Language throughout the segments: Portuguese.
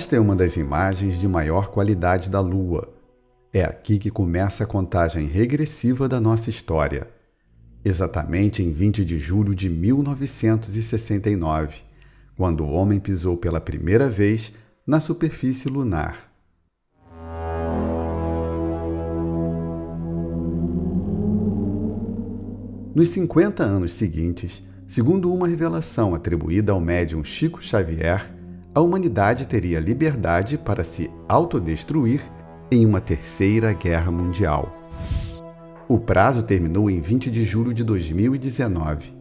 Esta é uma das imagens de maior qualidade da Lua. É aqui que começa a contagem regressiva da nossa história. Exatamente em 20 de julho de 1969, quando o homem pisou pela primeira vez na superfície lunar. Nos 50 anos seguintes, segundo uma revelação atribuída ao médium Chico Xavier, a humanidade teria liberdade para se autodestruir em uma terceira guerra mundial. O prazo terminou em 20 de julho de 2019.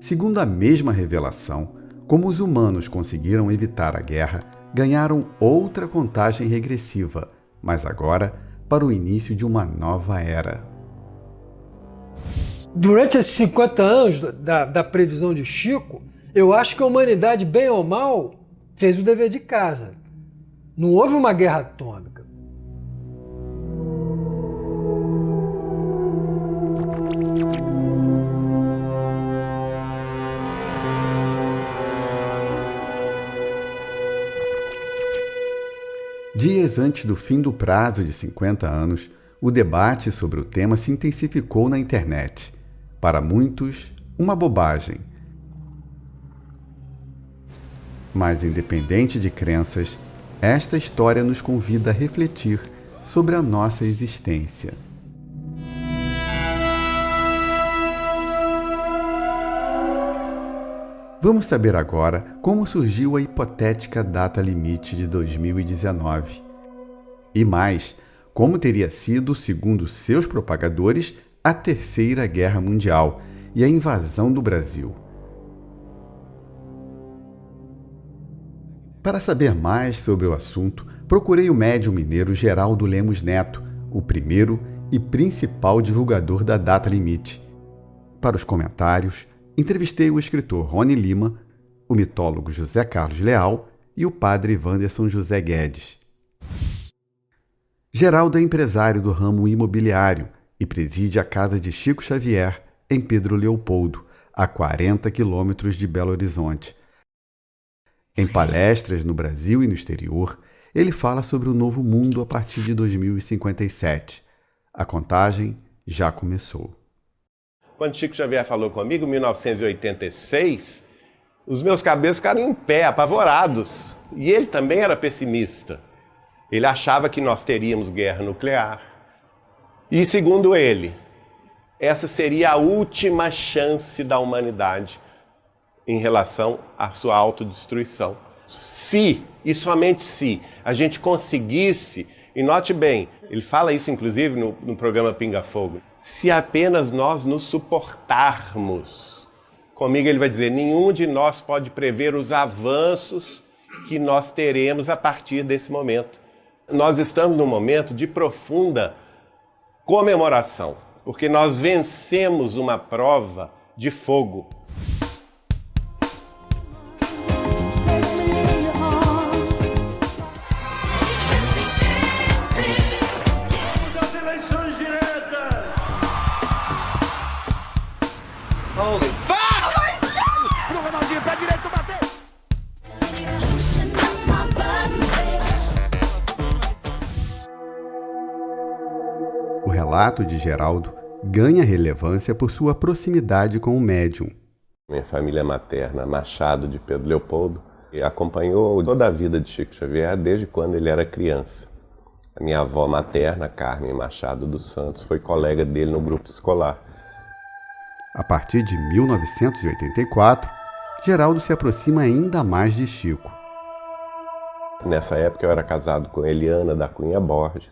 Segundo a mesma revelação, como os humanos conseguiram evitar a guerra, ganharam outra contagem regressiva, mas agora para o início de uma nova era. Durante esses 50 anos da previsão de Chico, eu acho que a humanidade, bem ou mal, fez o dever de casa. Não houve uma guerra atômica. Dias antes do fim do prazo de 50 anos, o debate sobre o tema se intensificou na internet. Para muitos, uma bobagem. Mas, independente de crenças, esta história nos convida a refletir sobre a nossa existência. Vamos saber agora como surgiu a hipotética data limite de 2019. E mais, como teria sido, segundo seus propagadores, a Terceira Guerra Mundial e a invasão do Brasil. Para saber mais sobre o assunto, procurei o médium mineiro Geraldo Lemos Neto, o primeiro e principal divulgador da data limite. Para os comentários, entrevistei o escritor Rony Lima, o mitólogo José Carlos Leal e o padre Wanderson José Guedes. Geraldo é empresário do ramo imobiliário e preside a casa de Chico Xavier, em Pedro Leopoldo, a 40 quilômetros de Belo Horizonte. Em palestras no Brasil e no exterior, ele fala sobre o novo mundo a partir de 2057. A contagem já começou. Quando Chico Xavier falou comigo, em 1986, os meus cabelos ficaram em pé, apavorados. E ele também era pessimista. Ele achava que nós teríamos guerra nuclear. E, segundo ele, essa seria a última chance da humanidade em relação à sua autodestruição. Se, e somente se, a gente conseguisse, e note bem, ele fala isso inclusive no programa Pinga Fogo, se apenas nós nos suportarmos. Comigo ele vai dizer, nenhum de nós pode prever os avanços que nós teremos a partir desse momento. Nós estamos num momento de profunda comemoração, porque nós vencemos uma prova de fogo. O relato de Geraldo ganha relevância por sua proximidade com o médium. Minha família materna, Machado de Pedro Leopoldo, acompanhou toda a vida de Chico Xavier desde quando ele era criança. A minha avó materna, Carmen Machado dos Santos, foi colega dele no grupo escolar. A partir de 1984, Geraldo se aproxima ainda mais de Chico. Nessa época eu era casado com Eliana da Cunha Borges.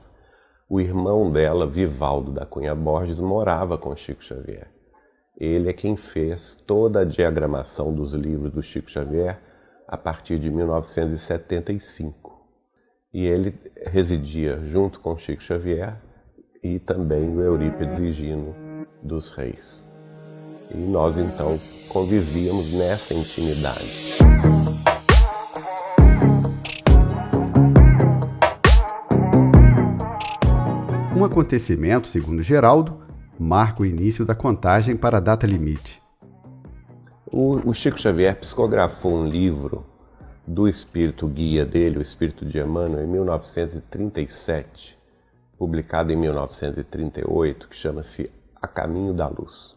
O irmão dela, Vivaldo da Cunha Borges, morava com Chico Xavier. Ele é quem fez toda a diagramação dos livros do Chico Xavier a partir de 1975. E ele residia junto com Chico Xavier e também o Eurípides Higino dos Reis. E nós então convivíamos nessa intimidade. Um acontecimento, segundo Geraldo, marca o início da contagem para a data limite. O Chico Xavier psicografou um livro do espírito guia dele, o espírito de Emmanuel, em 1937, publicado em 1938, que chama-se A Caminho da Luz.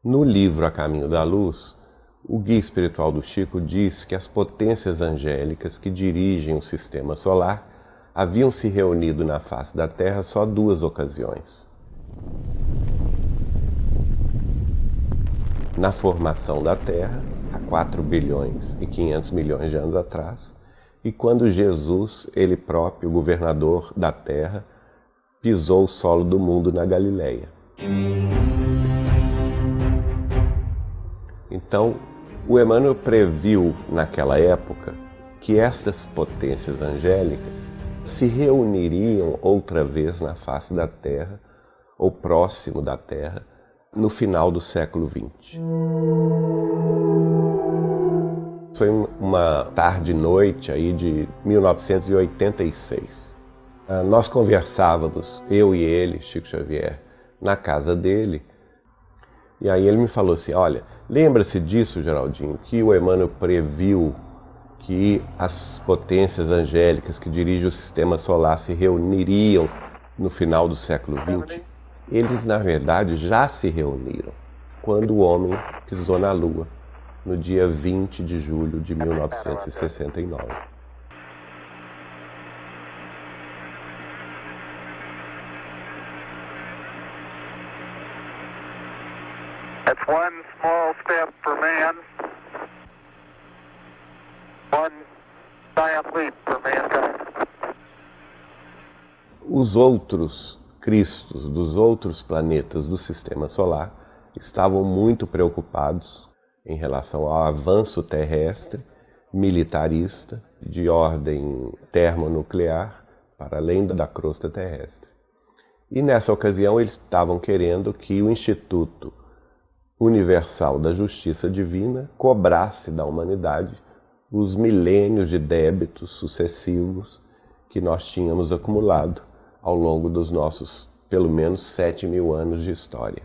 No livro A Caminho da Luz, o guia espiritual do Chico diz que as potências angélicas que dirigem o sistema solar haviam se reunido na face da Terra só 2 ocasiões. Na formação da Terra, há 4 bilhões e 500 milhões de anos atrás, e quando Jesus, ele próprio, governador da Terra, pisou o solo do mundo na Galileia. Então, o Emmanuel previu naquela época que estas potências angélicas se reuniriam outra vez na face da Terra, ou próximo da Terra, no final do século XX. Foi uma tarde e noite aí de 1986. Nós conversávamos, eu e ele, Chico Xavier, na casa dele, e aí ele me falou assim, olha, lembra-se disso, Geraldinho, que o Emmanuel previu que as potências angélicas que dirigem o sistema solar se reuniriam no final do século XX? Eles, na verdade, já se reuniram quando o homem pisou na Lua, no dia 20 de julho de 1969. That's one small step for man, one giant leap for mankind. Os outros Cristos dos outros planetas do Sistema Solar estavam muito preocupados em relação ao avanço terrestre, militarista, de ordem termonuclear, para além da crosta terrestre. E nessa ocasião eles estavam querendo que o Instituto Universal da Justiça Divina cobrasse da humanidade os milênios de débitos sucessivos que nós tínhamos acumulado ao longo dos nossos, pelo menos, 7.000 anos de história.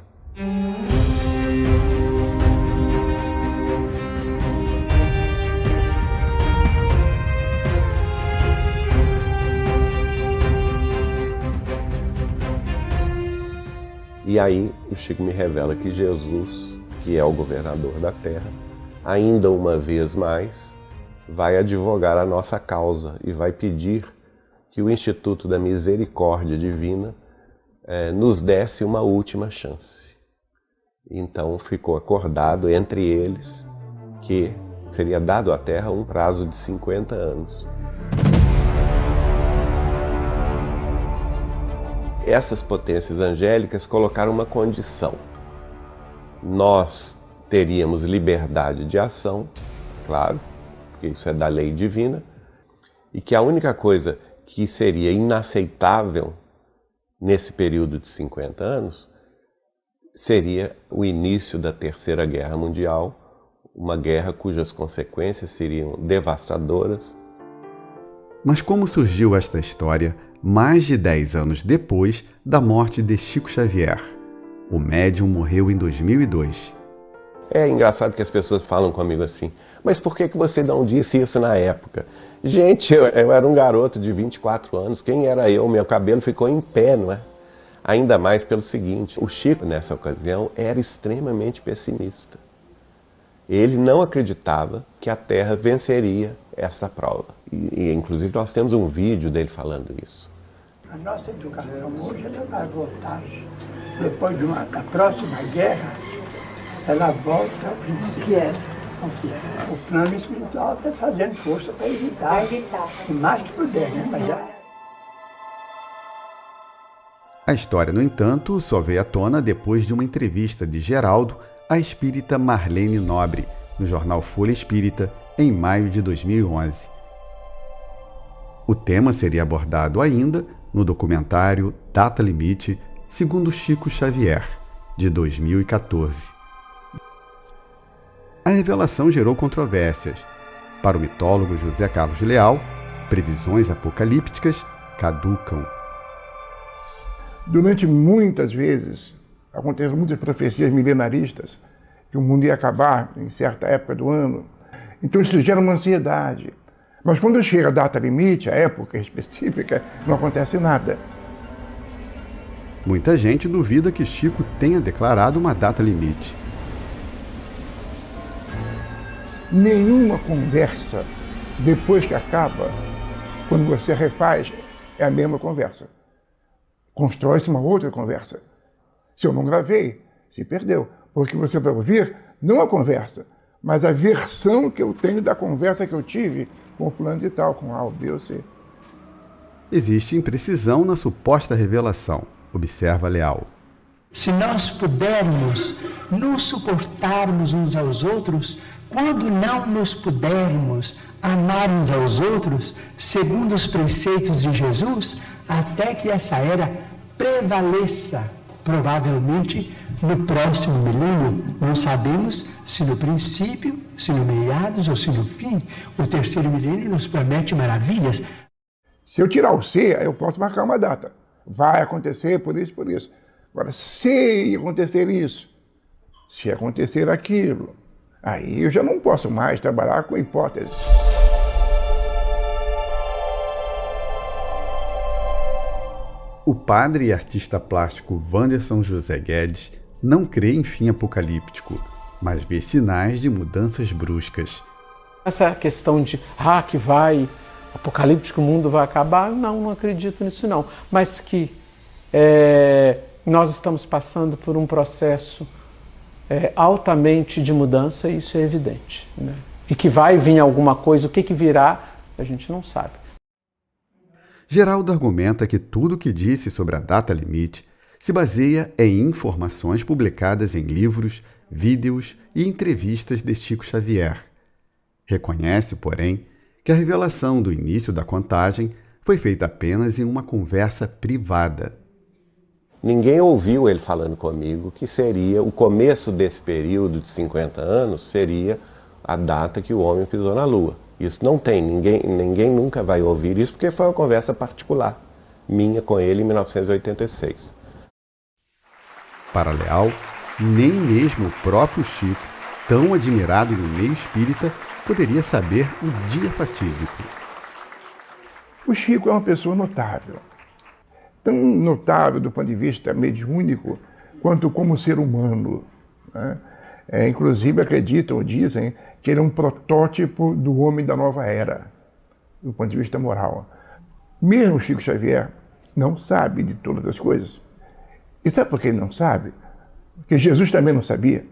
E aí o Chico me revela que Jesus, que é o governador da Terra, ainda uma vez mais vai advogar a nossa causa e vai pedir que o Instituto da Misericórdia Divina nos desse uma última chance. Então ficou acordado entre eles que seria dado à Terra um prazo de 50 anos. Essas potências angélicas colocaram uma condição. Nós teríamos liberdade de ação, claro, porque isso é da lei divina, e que a única coisa que seria inaceitável nesse período de 50 anos seria o início da Terceira Guerra Mundial, uma guerra cujas consequências seriam devastadoras. Mas como surgiu esta história mais de 10 anos depois da morte de Chico Xavier? O médium morreu em 2002. É engraçado que as pessoas falam comigo assim, mas por que você não disse isso na época? Gente, eu era um garoto de 24 anos, quem era eu? Meu cabelo ficou em pé, não é? Ainda mais pelo seguinte, o Chico, nessa ocasião, era extremamente pessimista. Ele não acreditava que a Terra venceria esta prova. E inclusive, nós temos um vídeo dele falando isso. A nossa educação hoje ela vai voltar. Depois da próxima guerra, ela volta ao princípio. O plano espiritual está fazendo força para evitar. O mais que puder, né? Mas já... A história, no entanto, só veio à tona depois de uma entrevista de Geraldo à espírita Marlene Nobre, no jornal Folha Espírita, em maio de 2011. O tema seria abordado ainda no documentário Data Limite, segundo Chico Xavier, de 2014. A revelação gerou controvérsias. Para o mitólogo José Carlos Leal, previsões apocalípticas caducam. Durante muitas vezes, acontecem muitas profecias milenaristas, que o mundo ia acabar em certa época do ano, Então isso gera uma ansiedade. Mas quando chega a data limite, a época específica, não acontece nada. Muita gente duvida que Chico tenha declarado uma data limite. Nenhuma conversa, depois que acaba, quando você refaz, é a mesma conversa. Constrói-se uma outra conversa. Se eu não gravei, se perdeu. Porque você vai ouvir não a conversa, mas a versão que eu tenho da conversa que eu tive com fulano de tal, com A, B ou C. Existe imprecisão na suposta revelação, observa Leal. Se nós pudermos nos suportarmos uns aos outros, quando não nos pudermos amar uns aos outros, segundo os preceitos de Jesus, até que essa era prevaleça, provavelmente no próximo milênio. Não sabemos se no princípio, se no meados ou se no fim. O terceiro milênio nos promete maravilhas. Se eu tirar o C, eu posso marcar uma data. Vai acontecer por isso, por isso. Agora, se acontecer isso, se acontecer aquilo, aí eu já não posso mais trabalhar com hipóteses. O padre e artista plástico Wanderson José Guedes não crê em fim apocalíptico, mas vê sinais de mudanças bruscas. Essa questão de que vai apocalíptico, o mundo vai acabar, não acredito nisso não. Mas que nós estamos passando por um processo altamente de mudança, isso é evidente, né? E que vai vir alguma coisa, o que virá, a gente não sabe. Geraldo argumenta que tudo o que disse sobre a data limite se baseia em informações publicadas em livros, vídeos e entrevistas de Chico Xavier. Reconhece, porém, que a revelação do início da contagem foi feita apenas em uma conversa privada. Ninguém ouviu ele falando comigo que seria o começo desse período de 50 anos, seria a data que o homem pisou na Lua. Isso não tem, ninguém nunca vai ouvir isso, porque foi uma conversa particular minha com ele em 1986. Para Leal, nem mesmo o próprio Chico, tão admirado no meio espírita, poderia saber o dia fatídico. O Chico é uma pessoa notável. Tão notável do ponto de vista mediúnico, quanto como ser humano, né? Inclusive acreditam ou dizem que ele é um protótipo do homem da nova era, do ponto de vista moral. Mesmo Chico Xavier não sabe de todas as coisas. E sabe por que ele não sabe? Porque Jesus também não sabia.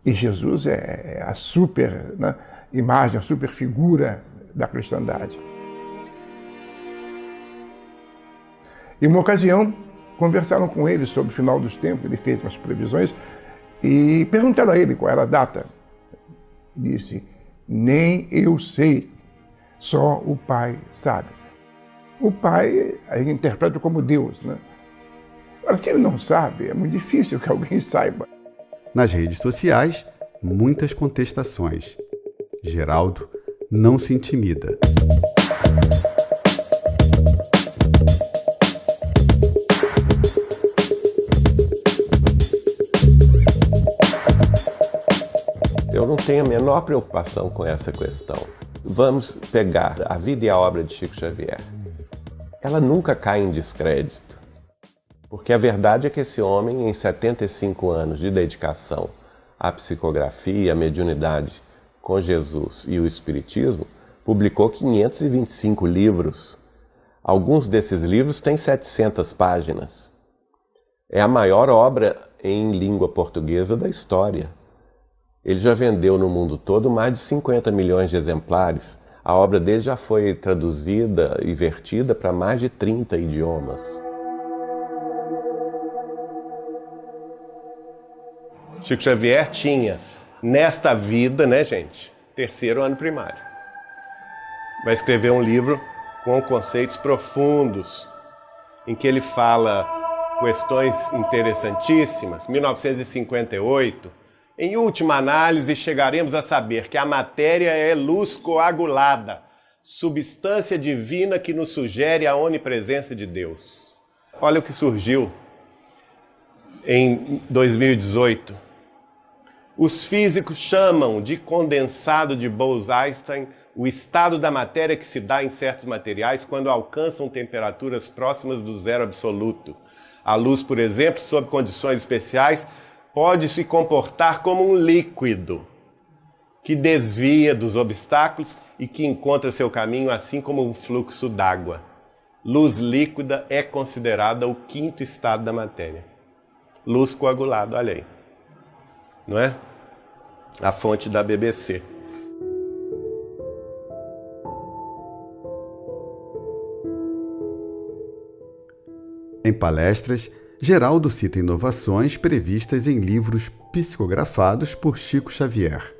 E Jesus é a super, né, imagem, a super figura da cristandade. Em uma ocasião, conversaram com ele sobre o final dos tempos, ele fez umas previsões, e perguntaram a ele qual era a data. Disse, nem eu sei, só o Pai sabe. O Pai a gente interpreta como Deus, né? Agora, se ele não sabe, é muito difícil que alguém saiba. Nas redes sociais, muitas contestações. Geraldo não se intimida. Eu não tenho a menor preocupação com essa questão. Vamos pegar a vida e a obra de Chico Xavier. Ela nunca cai em descrédito, porque a verdade é que esse homem, em 75 anos de dedicação à psicografia, à mediunidade com Jesus e o Espiritismo, publicou 525 livros. Alguns desses livros têm 700 páginas. É a maior obra em língua portuguesa da história. Ele já vendeu no mundo todo mais de 50 milhões de exemplares. A obra dele já foi traduzida e vertida para mais de 30 idiomas. Chico Xavier tinha, nesta vida, né, gente, terceiro ano primário. Vai escrever um livro com conceitos profundos, em que ele fala questões interessantíssimas. 1958, em última análise, chegaremos a saber que a matéria é luz coagulada, substância divina que nos sugere a onipresença de Deus. Olha o que surgiu em 2018. Os físicos chamam de condensado de Bose-Einstein o estado da matéria que se dá em certos materiais quando alcançam temperaturas próximas do zero absoluto. A luz, por exemplo, sob condições especiais, pode se comportar como um líquido que desvia dos obstáculos e que encontra seu caminho assim como um fluxo d'água. Luz líquida é considerada o quinto estado da matéria. Luz coagulada, olha aí. Não é? A fonte da BBC. Em palestras, Geraldo cita inovações previstas em livros psicografados por Chico Xavier.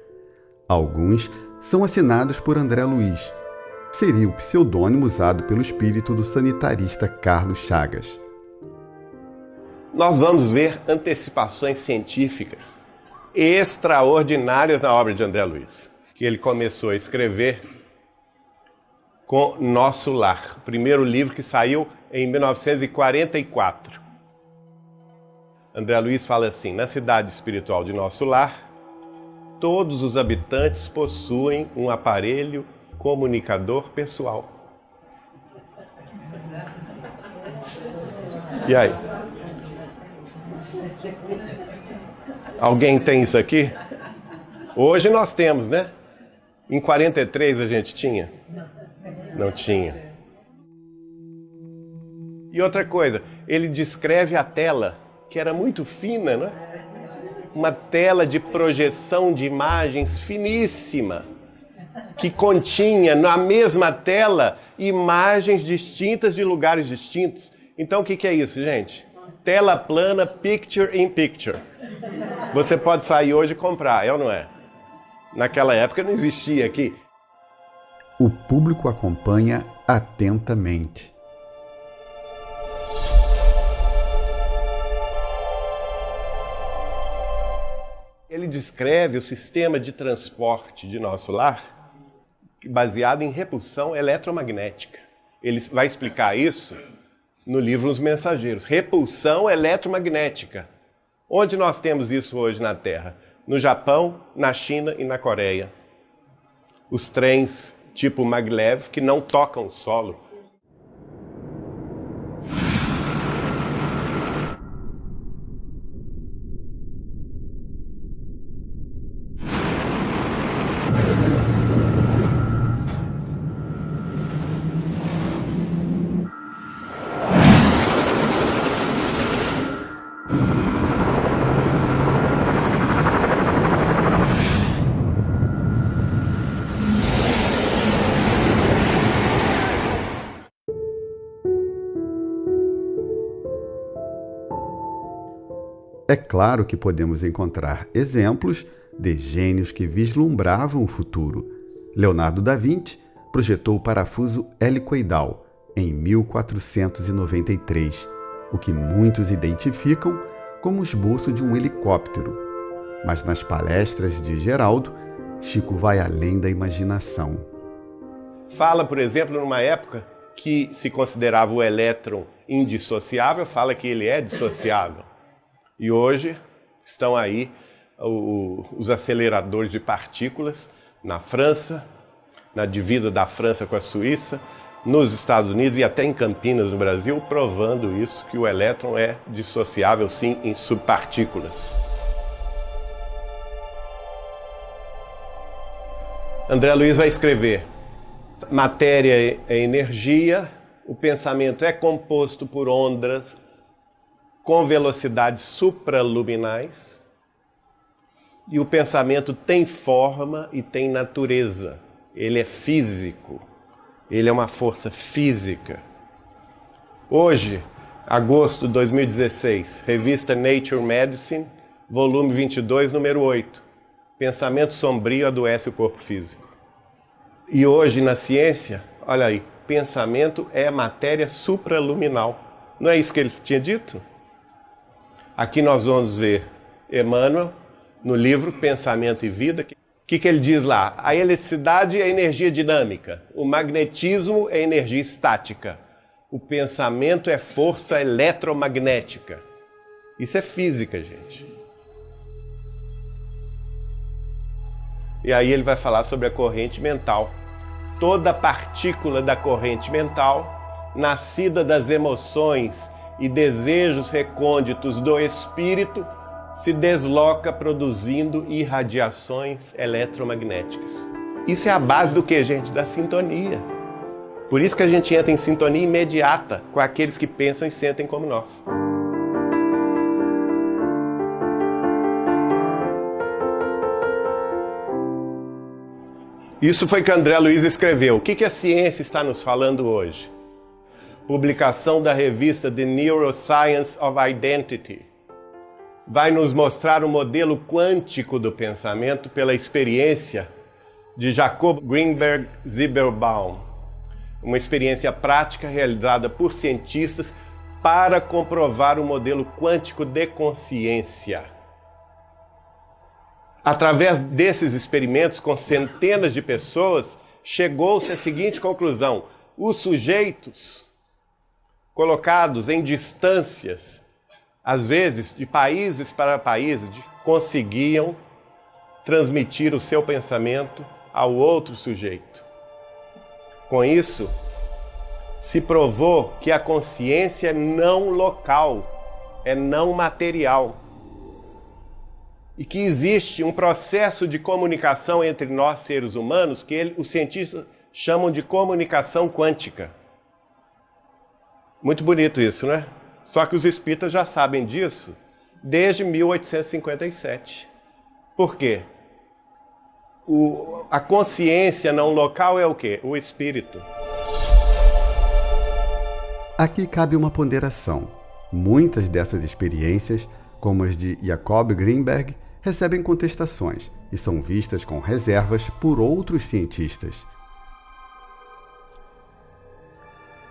Alguns são assinados por André Luiz. Seria o pseudônimo usado pelo espírito do sanitarista Carlos Chagas. Nós vamos ver antecipações científicas extraordinárias na obra de André Luiz, que ele começou a escrever com Nosso Lar, o primeiro livro que saiu em 1944. André Luiz fala assim: na cidade espiritual de Nosso Lar, todos os habitantes possuem um aparelho comunicador pessoal. E aí? Alguém tem isso aqui? Hoje nós temos, né? Em 43 a gente tinha? Não tinha. E outra coisa, ele descreve a tela, que era muito fina, né? Uma tela de projeção de imagens finíssima, que continha na mesma tela imagens distintas de lugares distintos. Então o que é isso, gente? Tela plana, picture in picture. Você pode sair hoje e comprar, é ou não é? Naquela época não existia aqui. O público acompanha atentamente. Ele descreve o sistema de transporte de Nosso Lar baseado em repulsão eletromagnética. Ele vai explicar isso no livro Os Mensageiros. Repulsão eletromagnética. Onde nós temos isso hoje na Terra? No Japão, na China e na Coreia. Os trens tipo maglev que não tocam o solo. É claro que podemos encontrar exemplos de gênios que vislumbravam o futuro. Leonardo da Vinci projetou o parafuso helicoidal em 1493, o que muitos identificam como o esboço de um helicóptero. Mas nas palestras de Geraldo, Chico vai além da imaginação. Fala, por exemplo, numa época que se considerava o elétron indissociável, fala que ele é dissociável. E hoje estão aí os aceleradores de partículas na França, na divisa da França com a Suíça, nos Estados Unidos e até em Campinas, no Brasil, provando isso, que o elétron é dissociável, sim, em subpartículas. André Luiz vai escrever: matéria é energia, o pensamento é composto por ondas com velocidades supraluminais, e o pensamento tem forma e tem natureza. Ele é físico, ele é uma força física. Hoje, agosto de 2016, revista Nature Medicine, volume 22, número 8. Pensamento sombrio adoece o corpo físico. E hoje, na ciência, olha aí, pensamento é matéria supraluminal. Não é isso que ele tinha dito? Aqui nós vamos ver Emmanuel, no livro Pensamento e Vida. O que ele diz lá? A eletricidade é energia dinâmica, o magnetismo é energia estática, o pensamento é força eletromagnética. Isso é física, gente. E aí ele vai falar sobre a corrente mental. Toda partícula da corrente mental, nascida das emoções e desejos recônditos do espírito, se desloca produzindo irradiações eletromagnéticas. Isso é a base do que, gente? Da sintonia. Por isso que a gente entra em sintonia imediata com aqueles que pensam e sentem como nós. Isso foi que André Luiz escreveu. O que a ciência está nos falando hoje? Publicação da revista The Neuroscience of Identity. Vai nos mostrar o modelo quântico do pensamento pela experiência de Jacob Greenberg Zibelbaum. Uma experiência prática realizada por cientistas para comprovar o modelo quântico de consciência. Através desses experimentos com centenas de pessoas, chegou-se à seguinte conclusão: os sujeitos colocados em distâncias, às vezes de países para países, conseguiam transmitir o seu pensamento ao outro sujeito. Com isso, se provou que a consciência é não local, é não material. E que existe um processo de comunicação entre nós, seres humanos, que os cientistas chamam de comunicação quântica. Muito bonito isso, né? Só que os espíritas já sabem disso desde 1857. Por quê? A consciência não local é o quê? O espírito. Aqui cabe uma ponderação. Muitas dessas experiências, como as de Jacob Greenberg, recebem contestações e são vistas com reservas por outros cientistas.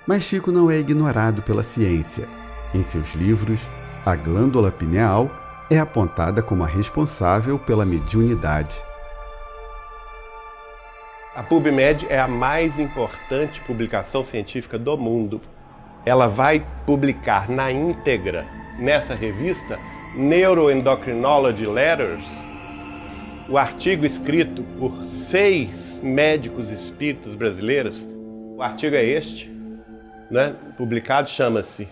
Mas Chico não é ignorado pela ciência. Em seus livros, a glândula pineal é apontada como a responsável pela mediunidade. A PubMed é a mais importante publicação científica do mundo. Ela vai publicar na íntegra, nessa revista, Neuroendocrinology Letters, o artigo escrito por 6 médicos espíritas brasileiros. O artigo é este, né? Publicado, chama-se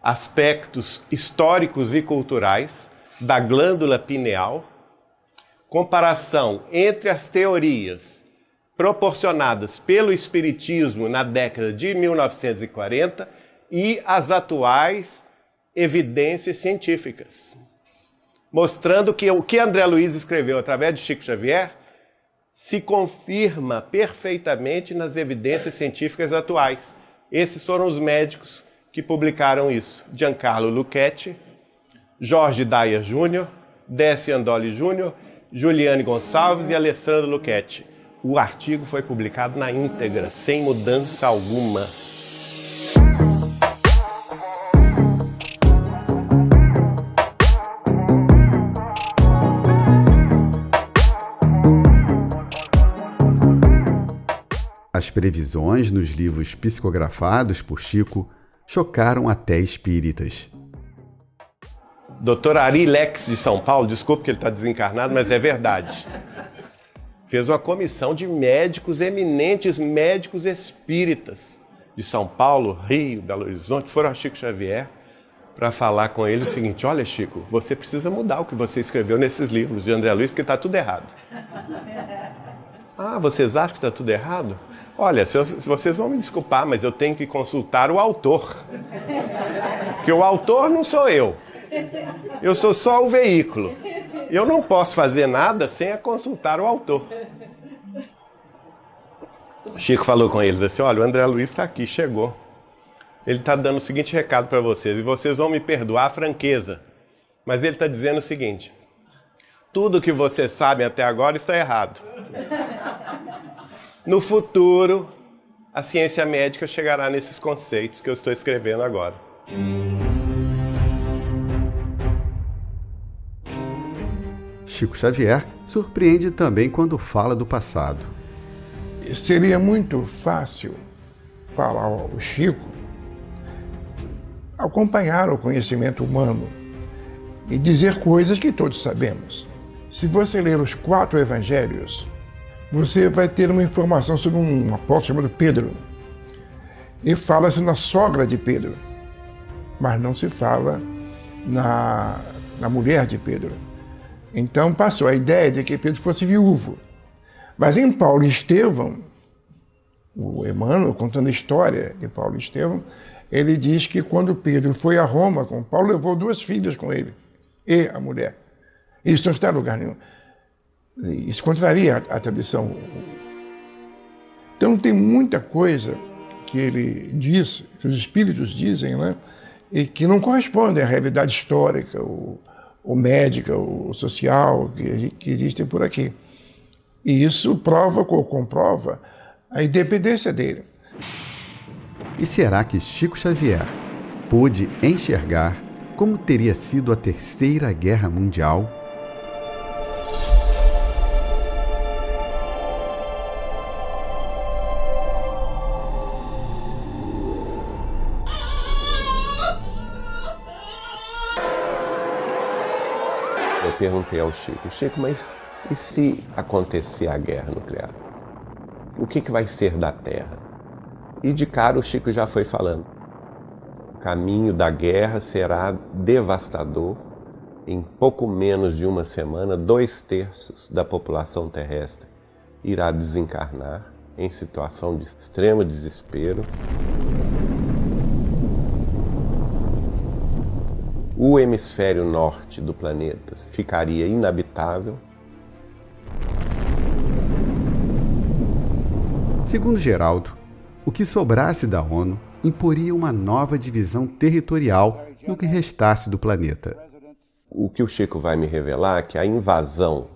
Aspectos Históricos e Culturais da Glândula Pineal, comparação entre as teorias proporcionadas pelo Espiritismo na década de 1940 e as atuais evidências científicas, mostrando que o que André Luiz escreveu através de Chico Xavier se confirma perfeitamente nas evidências científicas atuais. Esses foram os médicos que publicaram isso: Giancarlo Luchetti, Jorge Dyer Jr., Décio Andoli Jr., Juliane Gonçalves e Alessandro Luchetti. O artigo foi publicado na íntegra, sem mudança alguma. As previsões nos livros psicografados por Chico chocaram até espíritas. Dr. Ari Lex de São Paulo, desculpe que ele está desencarnado, mas é verdade, fez uma comissão de médicos, eminentes médicos espíritas de São Paulo, Rio, Belo Horizonte, foram a Chico Xavier para falar com ele o seguinte: olha, Chico, você precisa mudar o que você escreveu nesses livros de André Luiz, porque está tudo errado. Ah, vocês acham que está tudo errado? Olha, vocês vão me desculpar, mas eu tenho que consultar o autor. Porque o autor não sou eu. Eu sou só o veículo. Eu não posso fazer nada sem consultar o autor. Chico falou com eles assim: olha, o André Luiz está aqui, chegou. Ele está dando o seguinte recado para vocês, e vocês vão me perdoar a franqueza. Mas ele está dizendo o seguinte: tudo que vocês sabem até agora está errado. No futuro, a ciência médica chegará nesses conceitos que eu estou escrevendo agora. Chico Xavier surpreende também quando fala do passado. Seria muito fácil para o Chico acompanhar o conhecimento humano e dizer coisas que todos sabemos. Se você ler os 4 evangelhos, você vai ter uma informação sobre um apóstolo chamado Pedro. E fala-se na sogra de Pedro, mas não se fala na mulher de Pedro. Então passou a ideia de que Pedro fosse viúvo. Mas em Paulo e Estevão, o Emmanuel, contando a história de Paulo e Estevão, ele diz que quando Pedro foi a Roma com Paulo, levou 2 filhas com ele, e a mulher. Isso não está em lugar nenhum. Isso contraria a tradição. Então tem muita coisa que ele diz, que os espíritos dizem, né, e que não correspondem à realidade histórica, ou médica, ou social, que existem por aqui. E isso prova ou comprova a independência dele. E será que Chico Xavier pôde enxergar como teria sido a Terceira Guerra Mundial? Eu perguntei ao Chico, mas e se acontecer a guerra nuclear? O que vai ser da Terra? E de cara o Chico já foi falando. O caminho da guerra será devastador. Em pouco menos de uma semana, 2/3 da população terrestre irá desencarnar em situação de extremo desespero. O hemisfério norte do planeta ficaria inabitável. Segundo Geraldo, o que sobrasse da ONU imporia uma nova divisão territorial no que restasse do planeta. O que o Chico vai me revelar é que a invasão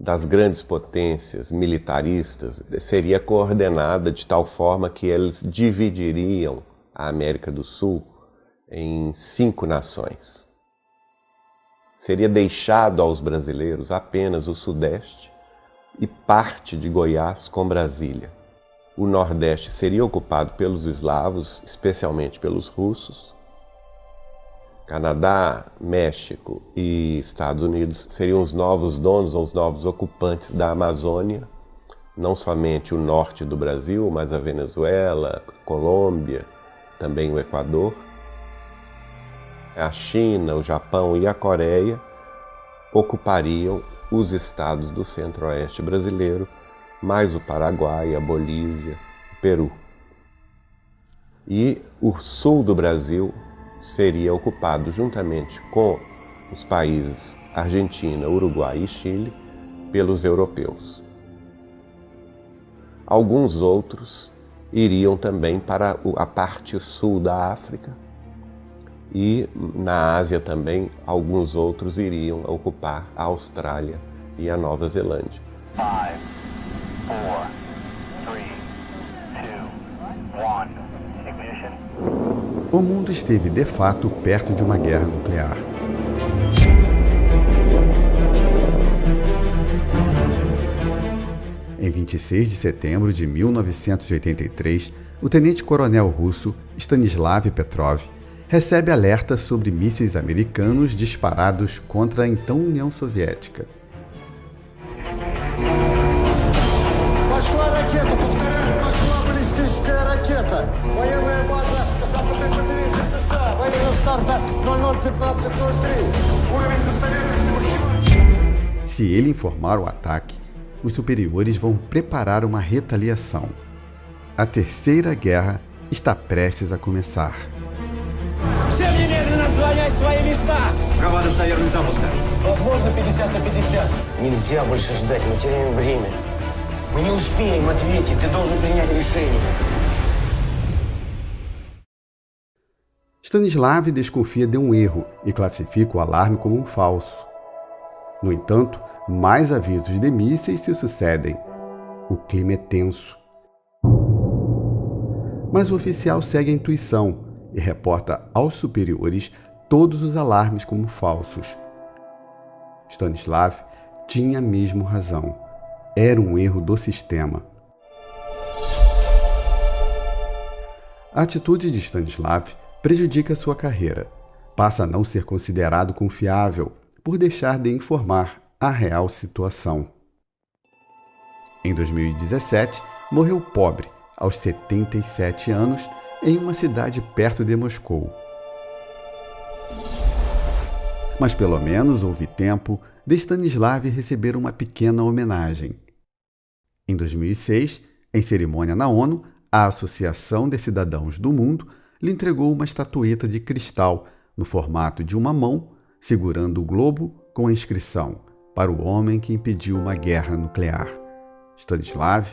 das grandes potências militaristas seria coordenada de tal forma que eles dividiriam a América do Sul em 5 nações. Seria deixado aos brasileiros apenas o Sudeste e parte de Goiás com Brasília. O Nordeste seria ocupado pelos eslavos, especialmente pelos russos. Canadá, México e Estados Unidos seriam os novos donos ou os novos ocupantes da Amazônia, não somente o norte do Brasil, mas a Venezuela, Colômbia, também o Equador. A China, o Japão e a Coreia ocupariam os estados do centro-oeste brasileiro, mais o Paraguai, a Bolívia, o Peru. E o sul do Brasil seria ocupado juntamente com os países Argentina, Uruguai e Chile pelos europeus. Alguns outros iriam também para a parte sul da África, e na Ásia também alguns outros iriam ocupar a Austrália e a Nova Zelândia. 5, 4, 3, 2, 1, ignition. O mundo esteve de fato perto de uma guerra nuclear. Em 26 de setembro de 1983, o tenente-coronel russo Stanislav Petrov recebe alerta sobre mísseis americanos disparados contra a então União Soviética. Пошла ракета, повторяю, пошла баллистическая ракета. Военная база западное побережье США. Время старта 00:15:03. Уровень достоверности максимальный. Se ele informar o ataque, os superiores vão preparar uma retaliação. A Terceira Guerra está prestes a começar. Всем немедленно занять свои места. Права достоверных запуска. Возможно, 50/50. Нельзя больше ждать, мы теряем время. Мы не успеем ответить, ты должен принять решение. Stanislav desconfia de um erro e classifica o alarme como um falso. No entanto, mais avisos de mísseis se sucedem. O clima é tenso. Mas o oficial segue a intuição e reporta aos superiores todos os alarmes como falsos. Stanislav tinha mesmo razão. Era um erro do sistema. A atitude de Stanislav prejudica sua carreira. Passa a não ser considerado confiável por deixar de informar a real situação. Em 2017, morreu pobre, aos 77 anos, em uma cidade perto de Moscou. Mas pelo menos houve tempo de Stanislav receber uma pequena homenagem. Em 2006, em cerimônia na ONU, a Associação de Cidadãos do Mundo lhe entregou uma estatueta de cristal no formato de uma mão, segurando o globo com a inscrição "Para o homem que impediu uma guerra nuclear". Stanislav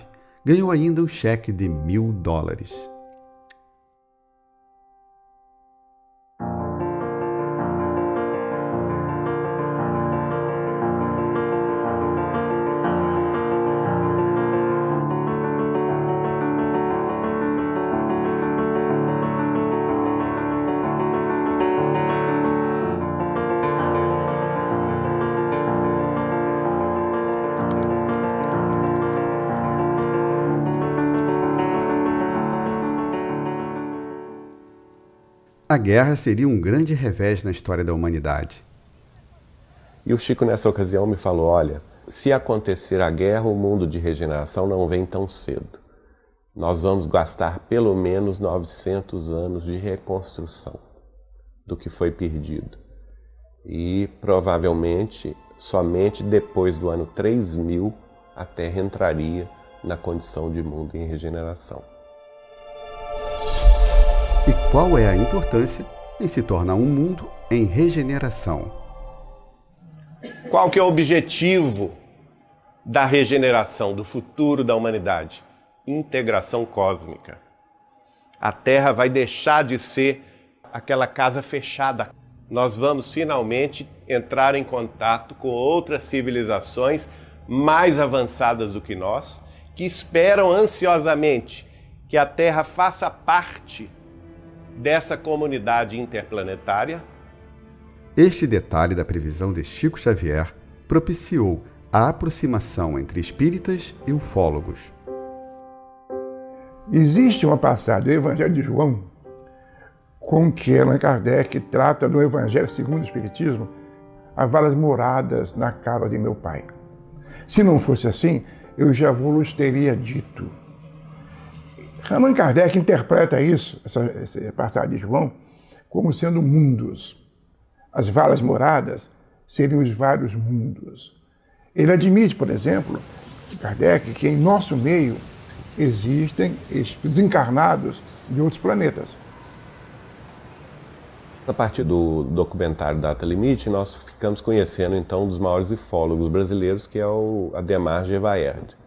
ganhou ainda um cheque de $1.000. A guerra seria um grande revés na história da humanidade. E o Chico, nessa ocasião, me falou: olha, se acontecer a guerra, o mundo de regeneração não vem tão cedo. Nós vamos gastar pelo menos 900 anos de reconstrução do que foi perdido. E provavelmente, somente depois do ano 3000, a Terra entraria na condição de mundo em regeneração. E qual é a importância em se tornar um mundo em regeneração? Qual que é o objetivo da regeneração, do futuro da humanidade? Integração cósmica. A Terra vai deixar de ser aquela casa fechada. Nós vamos finalmente entrar em contato com outras civilizações mais avançadas do que nós, que esperam ansiosamente que a Terra faça parte dessa comunidade interplanetária. Este detalhe da previsão de Chico Xavier propiciou a aproximação entre espíritas e ufólogos. Existe uma passagem do Evangelho de João com que Allan Kardec trata do Evangelho segundo o Espiritismo, as valas moradas na casa de meu pai. Se não fosse assim, eu já vos teria dito. Allan Kardec interpreta isso, essa passagem de João, como sendo mundos. As valas moradas seriam os vários mundos. Ele admite, por exemplo, Kardec, que em nosso meio existem espíritos encarnados de outros planetas. A partir do documentário Data Limite, nós ficamos conhecendo então um dos maiores ufólogos brasileiros, que é o Ademar Gevaerd.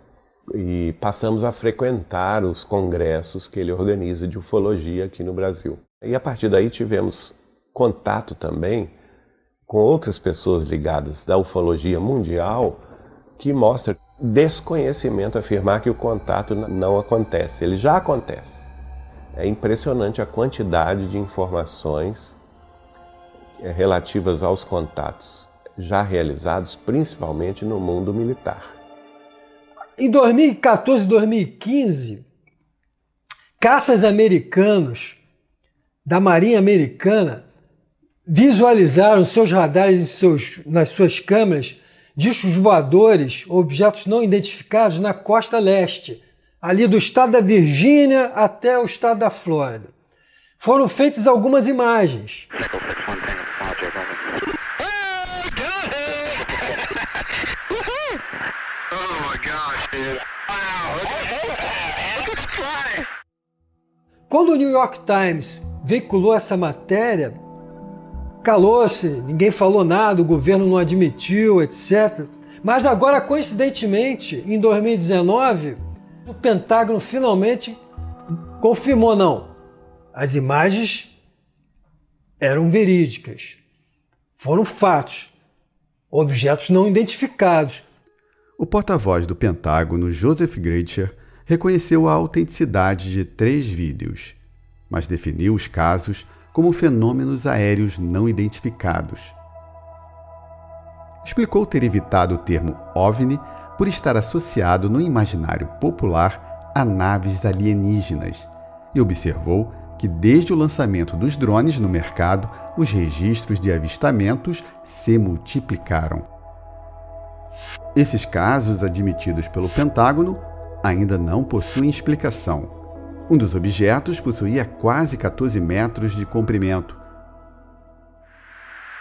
E passamos a frequentar os congressos que ele organiza de ufologia aqui no Brasil. E a partir daí tivemos contato também com outras pessoas ligadas da ufologia mundial, que mostra desconhecimento afirmar que o contato não acontece. Ele já acontece. É impressionante a quantidade de informações relativas aos contatos já realizados, principalmente no mundo militar. Em 2014 e 2015, caças americanos da Marinha Americana visualizaram seus radares nas suas câmeras discos voadores, objetos não identificados na costa leste, ali do estado da Virgínia até o estado da Flórida. Foram feitas algumas imagens. Quando o New York Times veiculou essa matéria, calou-se, ninguém falou nada, o governo não admitiu, etc. Mas agora, coincidentemente, em 2019, o Pentágono finalmente confirmou, não, as imagens eram verídicas, foram fatos, objetos não identificados. O porta-voz do Pentágono, Joseph Greicher, reconheceu a autenticidade de 3 vídeos, mas definiu os casos como fenômenos aéreos não identificados. Explicou ter evitado o termo OVNI por estar associado no imaginário popular a naves alienígenas e observou que desde o lançamento dos drones no mercado, os registros de avistamentos se multiplicaram. Esses casos, admitidos pelo Pentágono, ainda não possuem explicação. Um dos objetos possuía quase 14 metros de comprimento.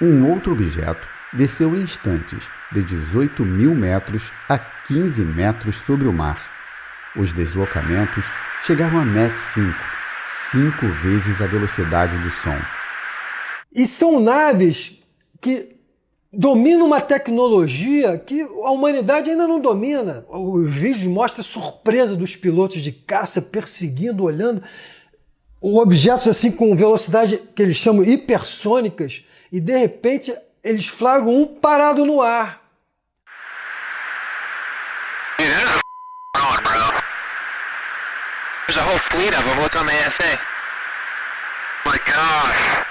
Um outro objeto desceu em instantes, de 18 mil metros a 15 metros sobre o mar. Os deslocamentos chegavam a Mach 5, 5 vezes a velocidade do som. E são naves que dominam uma tecnologia que a humanidade ainda não domina. Os vídeos mostram a surpresa dos pilotos de caça perseguindo, olhando objetos assim com velocidade que eles chamam hipersônicas, e de repente eles flagram um parado no ar. There's a whole fleet of them. Look on the ASA. My gosh.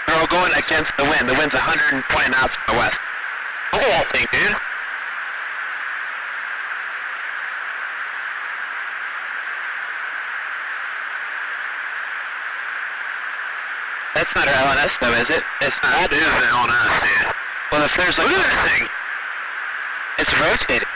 They're all going against the wind. The wind's 120 knots from the west. Look at that thing, dude. That's not our LNS though, is it? It's not. That is the LNS, dude. Well, if there's like... Look at that thing. It's rotating.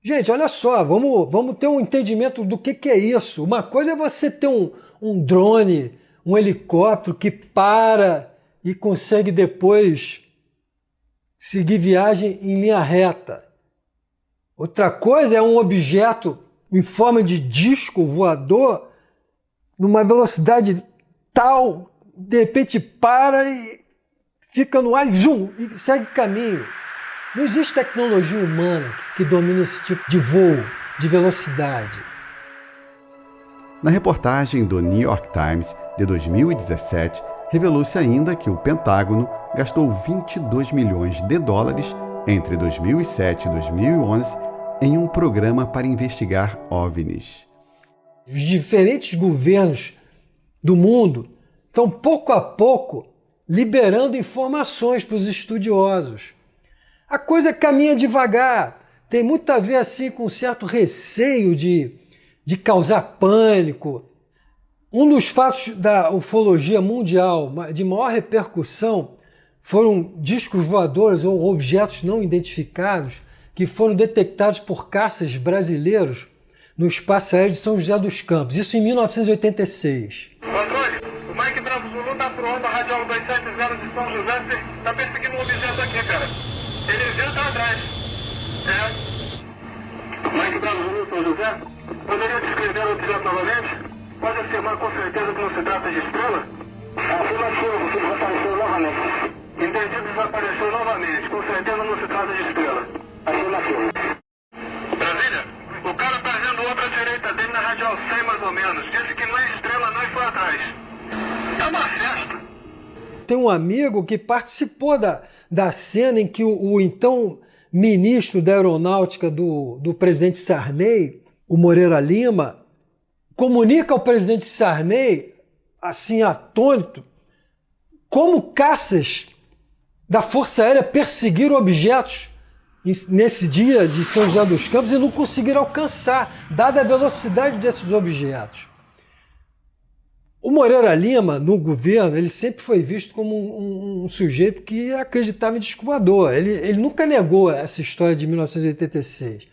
Gente, olha só, vamos ter um entendimento do que é isso. Uma coisa é você ter um drone, um helicóptero que para e consegue depois seguir viagem em linha reta. Outra coisa é um objeto em forma de disco voador numa velocidade tal, de repente para e fica no ar, zoom, e segue caminho. Não existe tecnologia humana que domine esse tipo de voo, de velocidade. Na reportagem do New York Times de 2017, revelou-se ainda que o Pentágono gastou 22 milhões de dólares entre 2007 e 2011 em um programa para investigar OVNIs. Os diferentes governos do mundo estão pouco a pouco liberando informações para os estudiosos. A coisa caminha devagar, tem muito a ver assim com um certo receio de causar pânico. Um dos fatos da ufologia mundial de maior repercussão foram discos voadores ou objetos não identificados que foram detectados por caças brasileiros no espaço aéreo de São José dos Campos, isso em 1986. Controle, o Mike Bravo Zulu está pro onda radial 270 de São José, está perseguindo um objeto aqui, cara. Ele já está atrás. Mike Bravo Zulu, São José, poderia descrever o objeto novamente? Pode afirmar com certeza que não se trata de estrela? Afirmativo, você desapareceu novamente. Entendi, desapareceu novamente. Com certeza não se trata de estrela. Afirmativo. Brasília, o cara tá vendo outra direita dele na radial 100 mais ou menos. Disse que não é estrela, não, e foi atrás. É uma festa. Tem um amigo que participou da cena em que o então ministro da Aeronáutica do presidente Sarney, o Moreira Lima, comunica ao presidente Sarney, assim atônito, como caças da Força Aérea perseguiram objetos nesse dia de São José dos Campos e não conseguiram alcançar, dada a velocidade desses objetos. O Moreira Lima, no governo, ele sempre foi visto como um sujeito que acreditava em disco voador. Ele nunca negou essa história de 1986.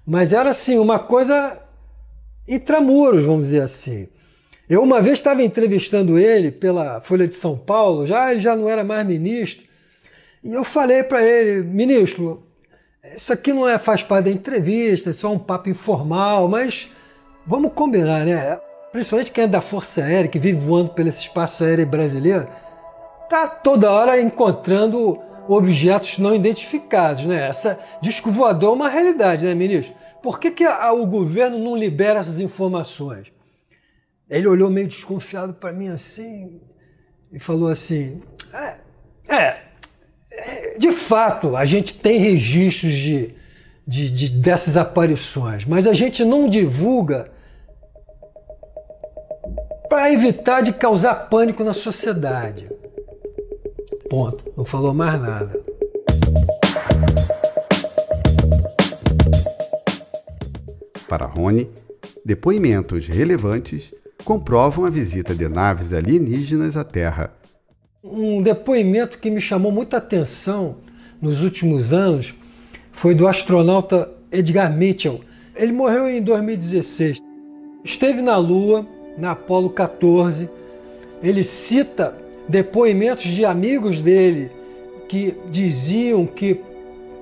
Mas era assim, uma coisa intramuros, vamos dizer assim. Eu uma vez estava entrevistando ele pela Folha de São Paulo, ele já não era mais ministro, e eu falei para ele, ministro, isso aqui não faz parte da entrevista, é só um papo informal, mas vamos combinar, né? Principalmente quem é da Força Aérea, que vive voando pelo espaço aéreo brasileiro, está toda hora encontrando objetos não identificados, né? Essa disco voador é uma realidade, né, ministro? Por que o governo não libera essas informações? Ele olhou meio desconfiado para mim assim e falou assim, de fato, a gente tem registros dessas aparições, mas a gente não divulga para evitar de causar pânico na sociedade. Ponto. Não falou mais nada. Para Rony, depoimentos relevantes comprovam a visita de naves alienígenas à Terra. Um depoimento que me chamou muita atenção nos últimos anos foi do astronauta Edgar Mitchell. Ele morreu em 2016. Esteve na Lua, na Apollo 14. Ele cita depoimentos de amigos dele que diziam que,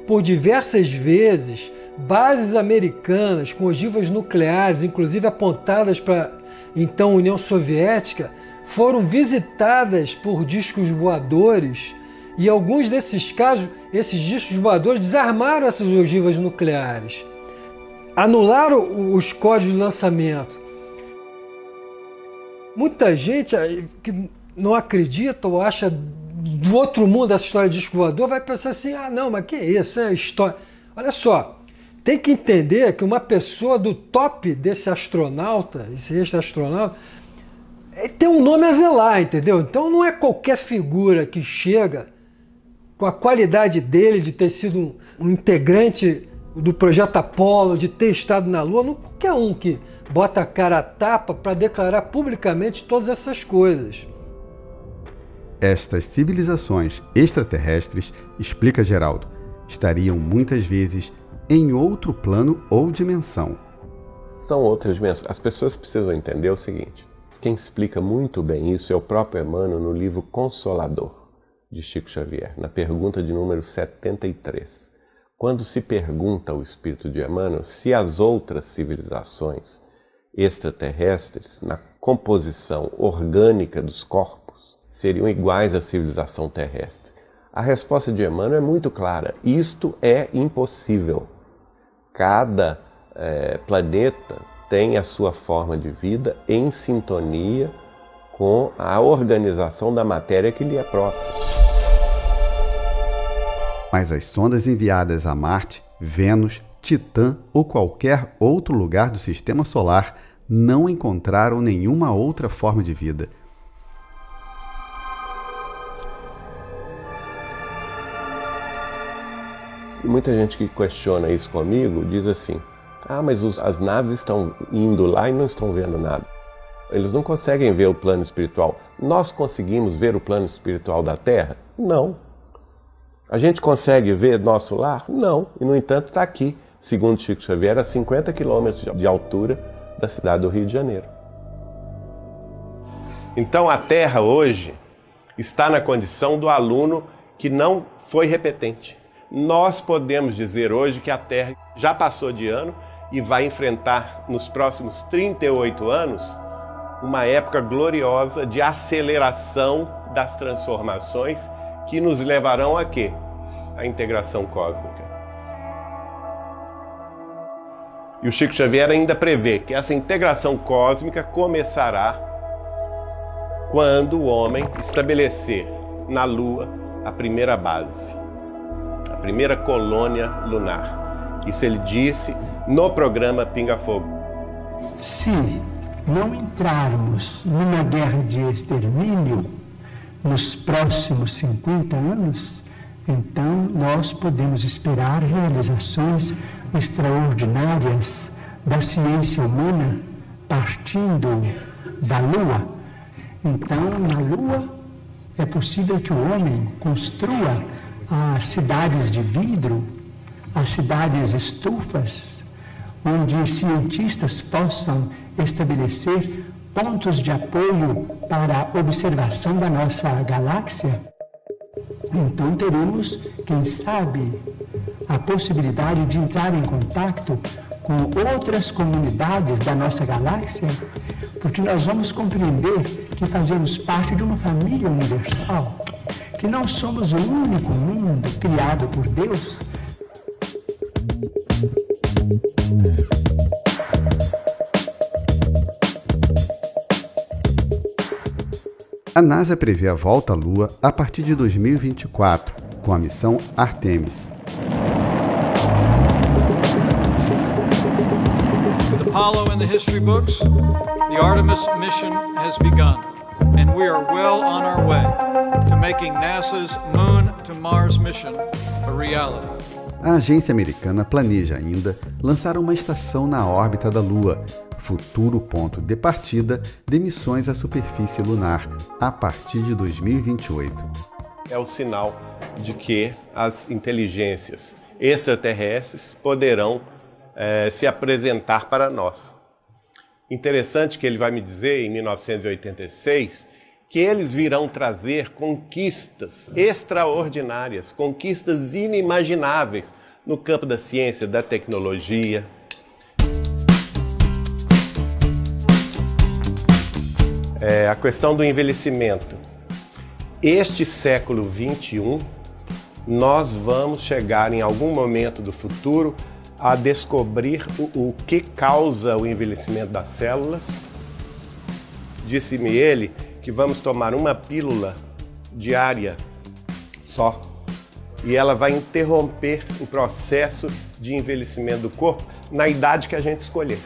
por diversas vezes, bases americanas com ogivas nucleares, inclusive apontadas para então União Soviética, foram visitadas por discos voadores, e alguns desses casos, esses discos voadores desarmaram essas ogivas nucleares, anularam os códigos de lançamento. Muita gente que não acredita ou acha do outro mundo essa história de disco voador vai pensar assim, ah não, mas que isso, é história. Olha só, tem que entender que uma pessoa do top desse astronauta, esse ex-astronauta, tem um nome a zelar, entendeu? Então não é qualquer figura que chega com a qualidade dele de ter sido um integrante do projeto Apollo, de ter estado na Lua, não qualquer um que bota a cara a tapa para declarar publicamente todas essas coisas. Estas civilizações extraterrestres, explica Geraldo, estariam muitas vezes em outro plano ou dimensão. São outras dimensões. As pessoas precisam entender o seguinte, quem explica muito bem isso é o próprio Emmanuel no livro Consolador, de Chico Xavier, na pergunta de número 73. Quando se pergunta ao espírito de Emmanuel se as outras civilizações extraterrestres, na composição orgânica dos corpos, seriam iguais à civilização terrestre. A resposta de Emmanuel é muito clara. Isto é impossível. Cada planeta tem a sua forma de vida em sintonia com a organização da matéria que lhe é própria. Mas as sondas enviadas a Marte, Vênus, Titã ou qualquer outro lugar do Sistema Solar não encontraram nenhuma outra forma de vida. E muita gente que questiona isso comigo diz assim, ah, mas as naves estão indo lá e não estão vendo nada. Eles não conseguem ver o plano espiritual. Nós conseguimos ver o plano espiritual da Terra? Não. A gente consegue ver nosso lar? Não. E, no entanto, está aqui, segundo Chico Xavier, a 50 quilômetros de altura da cidade do Rio de Janeiro. Então, a Terra hoje está na condição do aluno que não foi repetente. Nós podemos dizer hoje que a Terra já passou de ano e vai enfrentar, nos próximos 38 anos, uma época gloriosa de aceleração das transformações que nos levarão a quê? A integração cósmica. E o Chico Xavier ainda prevê que essa integração cósmica começará quando o homem estabelecer na Lua a primeira base, a primeira colônia lunar. Isso ele disse no programa Pinga Fogo. Se não entrarmos numa guerra de extermínio nos próximos 50 anos, então nós podemos esperar realizações extraordinárias da ciência humana partindo da Lua. Então, na Lua, é possível que o homem construa as cidades de vidro, as cidades estufas, onde cientistas possam estabelecer pontos de apoio para a observação da nossa galáxia. Então teremos, quem sabe, a possibilidade de entrar em contato com outras comunidades da nossa galáxia, porque nós vamos compreender que fazemos parte de uma família universal, que não somos o único mundo criado por Deus. A NASA prevê a volta à Lua a partir de 2024, com a missão Artemis. With Apollo in the history books, the Artemis mission has begun, and we are well on our way to making NASA's Moon to Mars mission a reality. A agência americana planeja ainda lançar uma estação na órbita da Lua, futuro ponto de partida de missões à superfície lunar, a partir de 2028. É o sinal de que as inteligências extraterrestres poderão se apresentar para nós. Interessante que ele vai me dizer, em 1986, que eles virão trazer conquistas extraordinárias, conquistas inimagináveis no campo da ciência, da tecnologia. A questão do envelhecimento. Este século XXI, nós vamos chegar em algum momento do futuro a descobrir o que causa o envelhecimento das células. Disse-me ele que vamos tomar uma pílula diária só e ela vai interromper o processo de envelhecimento do corpo na idade que a gente escolher.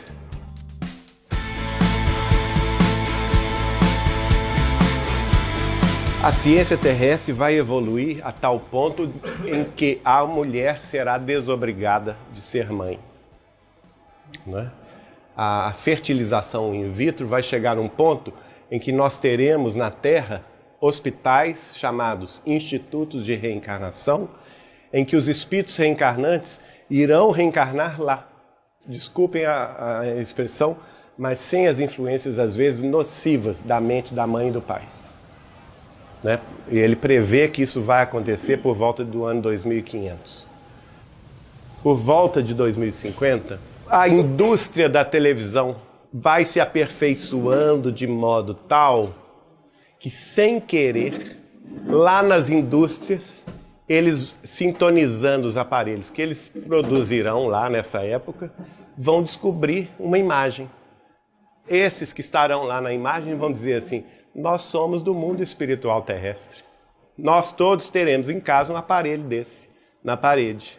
A ciência terrestre vai evoluir a tal ponto em que a mulher será desobrigada de ser mãe. Né? A fertilização in vitro vai chegar a um ponto em que nós teremos na Terra hospitais chamados institutos de reencarnação, em que os espíritos reencarnantes irão reencarnar lá. Desculpem a expressão, mas sem as influências, às vezes, nocivas da mente da mãe e do pai. Né? E ele prevê que isso vai acontecer por volta do ano 2500. Por volta de 2050, a indústria da televisão vai se aperfeiçoando de modo tal que, sem querer, lá nas indústrias, eles sintonizando os aparelhos que eles produzirão lá nessa época, vão descobrir uma imagem. Esses que estarão lá na imagem vão dizer assim: nós somos do mundo espiritual terrestre. Nós todos teremos em casa um aparelho desse, na parede,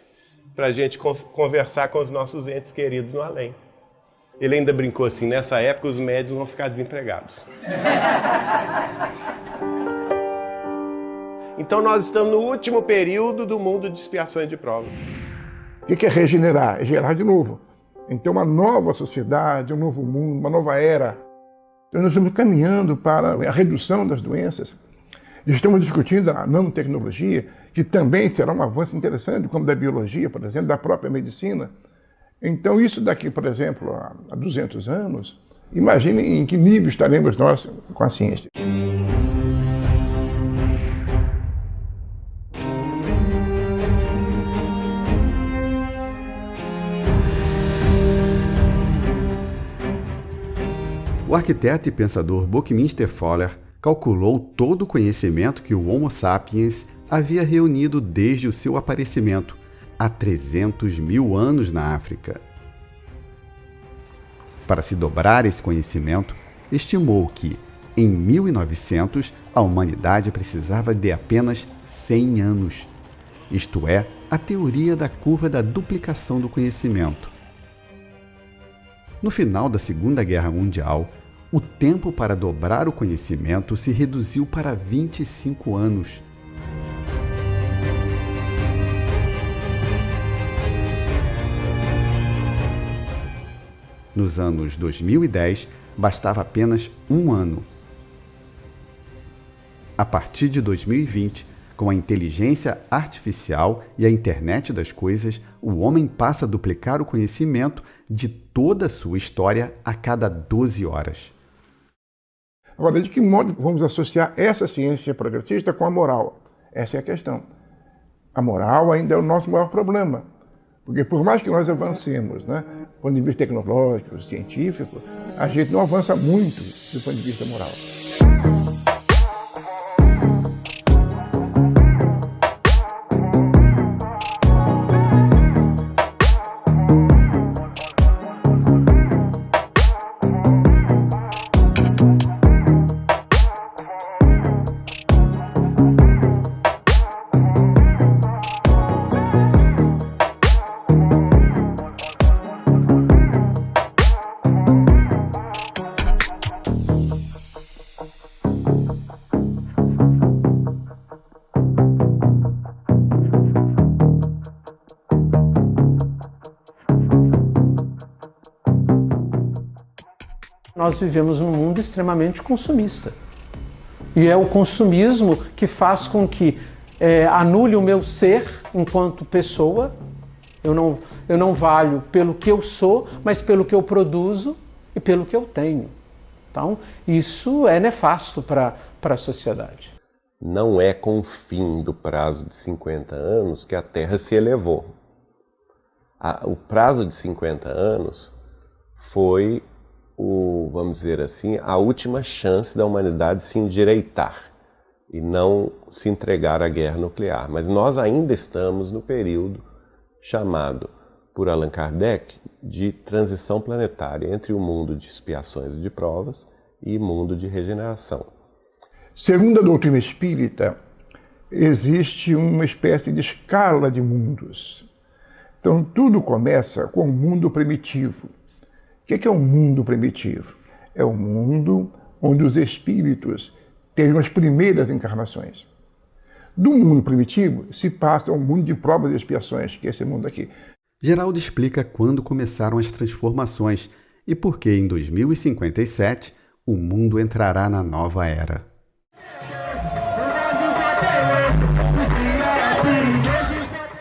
para a gente conversar com os nossos entes queridos no além. Ele ainda brincou assim: nessa época os médiuns vão ficar desempregados. Então nós estamos no último período do mundo de expiações de provas. O que é regenerar? É gerar de novo. Então uma nova sociedade, um novo mundo, uma nova era. Então nós estamos caminhando para a redução das doenças. Estamos discutindo a nanotecnologia, que também será um avanço interessante, como da biologia, por exemplo, da própria medicina. Então isso daqui, por exemplo, a 200 anos, imaginem em que nível estaremos nós com a ciência. O arquiteto e pensador Buckminster Fuller calculou todo o conhecimento que o Homo sapiens havia reunido desde o seu aparecimento, há 300 mil anos na África. Para se dobrar esse conhecimento, estimou que, em 1900, a humanidade precisava de apenas 100 anos, isto é, a teoria da curva da duplicação do conhecimento. No final da Segunda Guerra Mundial, o tempo para dobrar o conhecimento se reduziu para 25 anos. Nos anos 2010, bastava apenas um ano. A partir de 2020, com a inteligência artificial e a internet das coisas, o homem passa a duplicar o conhecimento de toda a sua história a cada 12 horas. Agora, de que modo vamos associar essa ciência progressista com a moral? Essa é a questão. A moral ainda é o nosso maior problema. Porque por mais que nós avancemos, né, do ponto de vista tecnológico, científico, a gente não avança muito do ponto de vista moral. Nós vivemos num mundo extremamente consumista. E é o consumismo que faz com que anule o meu ser enquanto pessoa. Eu não valho pelo que eu sou, mas pelo que eu produzo e pelo que eu tenho. Então, isso é nefasto para a sociedade. Não é com o fim do prazo de 50 anos que a Terra se elevou. O prazo de 50 anos foi, vamos dizer assim, a última chance da humanidade se endireitar e não se entregar à guerra nuclear. Mas nós ainda estamos no período chamado por Allan Kardec de transição planetária entre o mundo de expiações e de provas e mundo de regeneração. Segundo a doutrina espírita, existe uma espécie de escala de mundos. Então, tudo começa com o mundo primitivo. O que é um mundo primitivo? É um mundo onde os espíritos têm as primeiras encarnações. Do mundo primitivo se passa ao mundo de provas e expiações, que é esse mundo aqui. Geraldo explica quando começaram as transformações e por que, em 2057, o mundo entrará na nova era.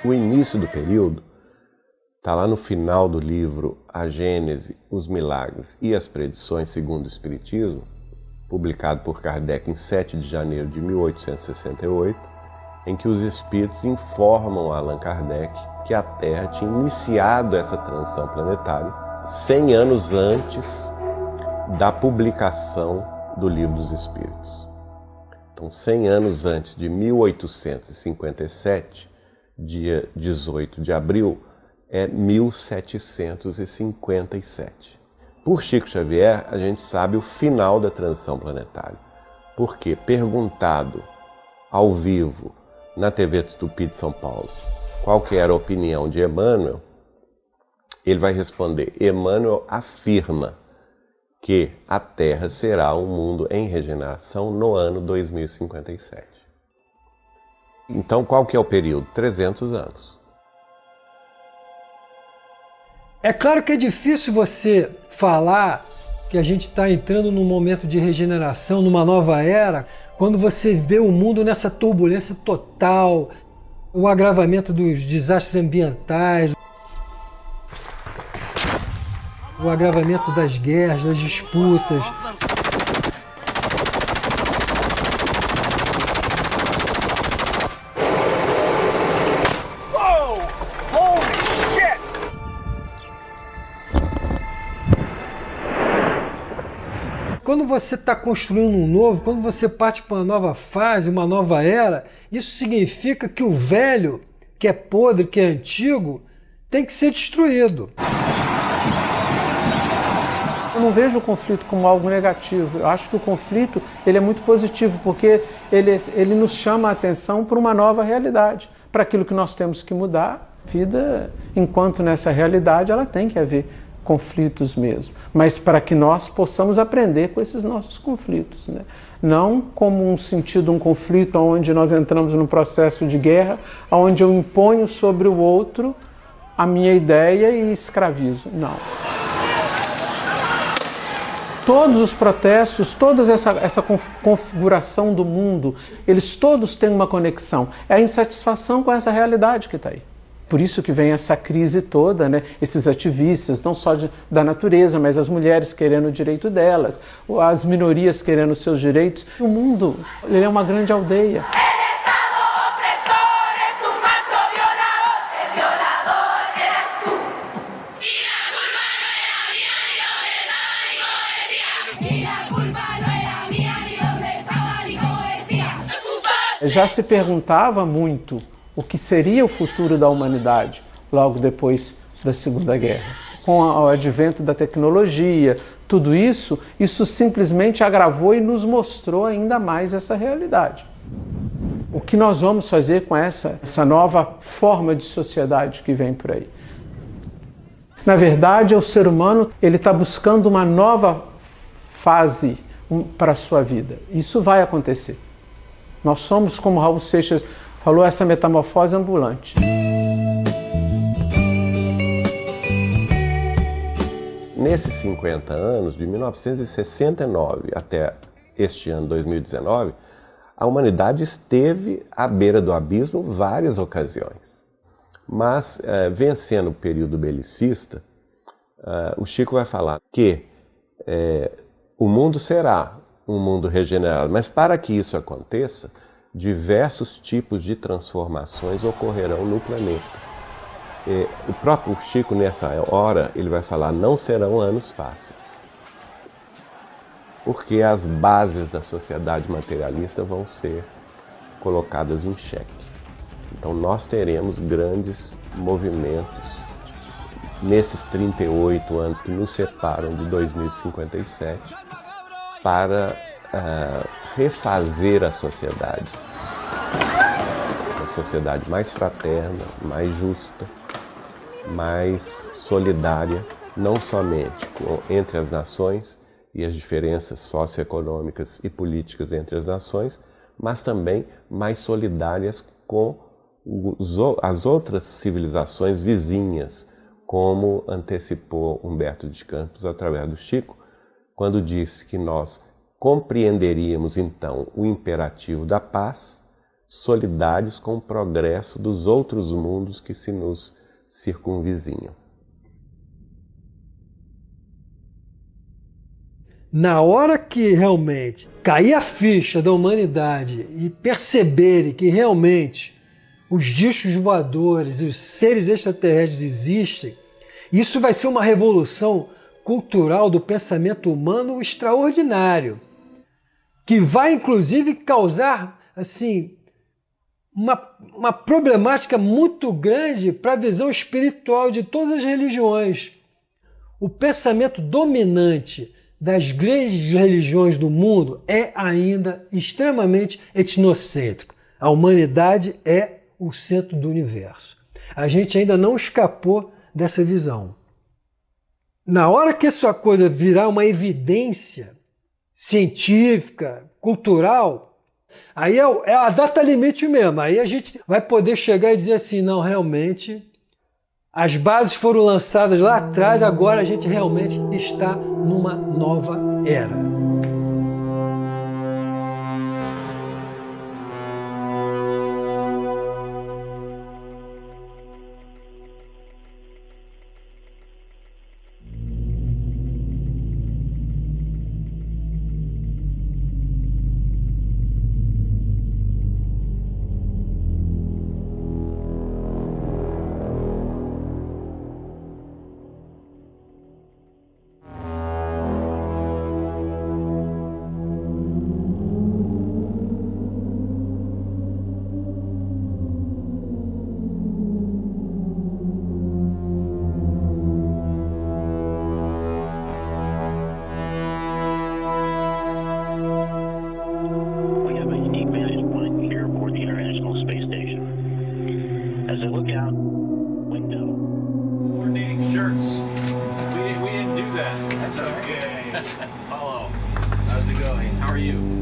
O início do período está lá no final do livro A Gênese, os Milagres e as Predições segundo o Espiritismo, publicado por Kardec em 7 de janeiro de 1868, em que os espíritos informam a Allan Kardec que a Terra tinha iniciado essa transição planetária 100 anos antes da publicação do Livro dos Espíritos. Então, 100 anos antes de 1857, dia 18 de abril, é 1757. Por Chico Xavier, a gente sabe o final da transição planetária. Porque, perguntado ao vivo na TV Tupi de São Paulo qual que era a opinião de Emmanuel, ele vai responder: Emmanuel afirma que a Terra será um mundo em regeneração no ano 2057. Então, qual que é o período? 300 anos. É claro que é difícil você falar que a gente está entrando num momento de regeneração, numa nova era, quando você vê o mundo nessa turbulência total, o agravamento dos desastres ambientais, o agravamento das guerras, das disputas. Quando você está construindo um novo, quando você parte para uma nova fase, uma nova era, isso significa que o velho, que é podre, que é antigo, tem que ser destruído. Eu não vejo o conflito como algo negativo. Eu acho que o conflito ele é muito positivo, porque ele nos chama a atenção para uma nova realidade, para aquilo que nós temos que mudar. A vida, enquanto nessa realidade, ela tem que haver conflitos mesmo, mas para que nós possamos aprender com esses nossos conflitos, né? Não como um sentido, um conflito onde nós entramos num processo de guerra, onde eu imponho sobre o outro a minha ideia e escravizo. Não. Todos os protestos, toda essa configuração do mundo, eles todos têm uma conexão. É a insatisfação com essa realidade que está aí. Por isso que vem essa crise toda, né? Esses ativistas, não só da natureza, mas as mulheres querendo o direito delas, as minorias querendo os seus direitos. O mundo, ele é uma grande aldeia. Já se perguntava muito o que seria o futuro da humanidade logo depois da Segunda Guerra. Com o advento da tecnologia, tudo isso simplesmente agravou e nos mostrou ainda mais essa realidade. O que nós vamos fazer com essa nova forma de sociedade que vem por aí? Na verdade, o ser humano está buscando uma nova fase para a sua vida. Isso vai acontecer. Nós somos, como Raul Seixas falou, essa metamorfose ambulante. Nesses 50 anos, de 1969 até este ano 2019, A humanidade esteve à beira do abismo várias ocasiões. Mas, vencendo o período belicista, o Chico vai falar que o mundo será um mundo regenerado, mas para que isso aconteça, diversos tipos de transformações ocorrerão no planeta. O próprio Chico, nessa hora, ele vai falar, não serão anos fáceis, porque as bases da sociedade materialista vão ser colocadas em xeque. Então nós teremos grandes movimentos nesses 38 anos que nos separam de 2057 para refazer a sociedade. Uma sociedade mais fraterna, mais justa, mais solidária, não somente entre as nações e as diferenças socioeconômicas e políticas entre as nações, mas também mais solidárias com as outras civilizações vizinhas, como antecipou Humberto de Campos através do Chico, quando disse que nós compreenderíamos então o imperativo da paz, solidários com o progresso dos outros mundos que se nos circunvizinham. Na hora que realmente cair a ficha da humanidade e perceberem que realmente os discos voadores e os seres extraterrestres existem, isso vai ser uma revolução cultural do pensamento humano extraordinário, que vai inclusive causar assim uma problemática muito grande para a visão espiritual de todas as religiões. O pensamento dominante das grandes religiões do mundo é ainda extremamente etnocêntrico. A humanidade é o centro do universo. A gente ainda não escapou dessa visão. Na hora que essa coisa virar uma evidência científica, cultural, aí é a data limite mesmo. Aí a gente vai poder chegar e dizer assim, não, realmente, as bases foram lançadas lá atrás, agora a gente realmente está numa nova era. Hello. How's it going? How are you?